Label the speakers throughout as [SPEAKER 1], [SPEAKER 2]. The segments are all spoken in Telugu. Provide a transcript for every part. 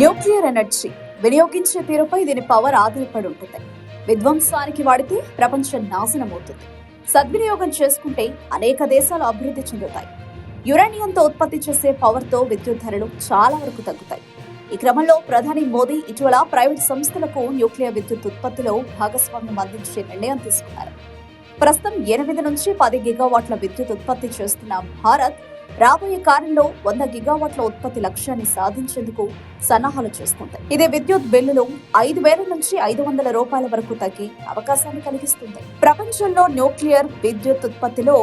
[SPEAKER 1] న్యూక్లియర్ ఎనర్జీ వినియోగించే తీరుపై దీని పవర్ ఆధారపడి ఉంటుంది. విధ్వంసానికి వాడితే ప్రపంచం నాశనమవుతుంది. సద్వినియోగం చేసుకుంటే అనేక దేశాలు అభివృద్ధి చెందుతాయి. యురేనియంతో ఉత్పత్తి చేసే పవర్తో విద్యుత్ ధరలు చాలా వరకు తగ్గుతాయి. ఈ క్రమంలో ప్రధాని మోదీ ఇటీవల ప్రైవేట్ సంస్థలకు న్యూక్లియర్ విద్యుత్ ఉత్పత్తిలో భాగస్వామ్యం అందించే నిర్ణయం తీసుకున్నారు. ప్రస్తుతం 8 నుంచి 10 గిగావాట్ల విద్యుత్ ఉత్పత్తి చేస్తున్న భారత్ రాబోయే కాలంలో 100 గిగావాట్ల ఉత్పత్తి లక్ష్యాన్ని సాధించేందుకు సన్నాహాలు చేస్తుంది. ఇది విద్యుత్ బిల్లులు 5,000 నుంచి 500 రూపాయల వరకు తగ్గే అవకాశాన్ని కలిగిస్తుంది. ప్రపంచంలో న్యూక్లియర్ విద్యుత్ ఉత్పత్తిలో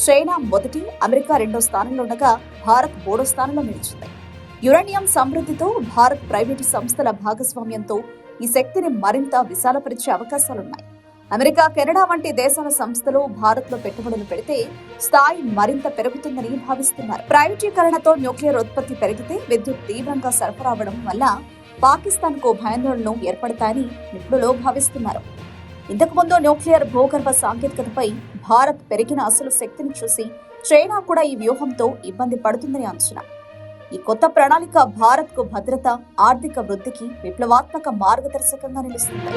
[SPEAKER 1] చైనా మొదటి, అమెరికా 2వ స్థానంలో ఉండగా భారత్ 3వ స్థానంలో నిలిచింది. యురేనియం సమృద్ధితో భారత్ ప్రైవేటు సంస్థల భాగస్వామ్యంతో ఈ శక్తిని మరింత విశాలపరిచే అవకాశాలున్నాయి. అమెరికా, కెనడా వంటి దేశాల సంస్థలు భారత్లో పెట్టుబడులు పెడితే స్థాయి మరింత పెరుగుతుందని భావిస్తున్నారు. ప్రైవేటీకరణతో న్యూక్లియర్ ఉత్పత్తి పెరిగితే విద్యుత్ తీవ్రంగా సరఫరా అవడం వల్ల పాకిస్తాన్కు భయాందోళనలు ఏర్పడతాయని నిపుణులు భావిస్తున్నారు. ఇంతకుముందు న్యూక్లియర్ భూగర్భ సాంకేతికతపై భారత్ పెరిగిన అసలు శక్తిని చూసి చైనా కూడా ఈ వ్యూహంతో ఇబ్బంది పడుతుందని అంచనా. ఈ కొత్త ప్రణాళిక భారత్కు భద్రత, ఆర్థిక వృద్ధికి విప్లవాత్మక మార్గదర్శకంగా నిలుస్తుంది.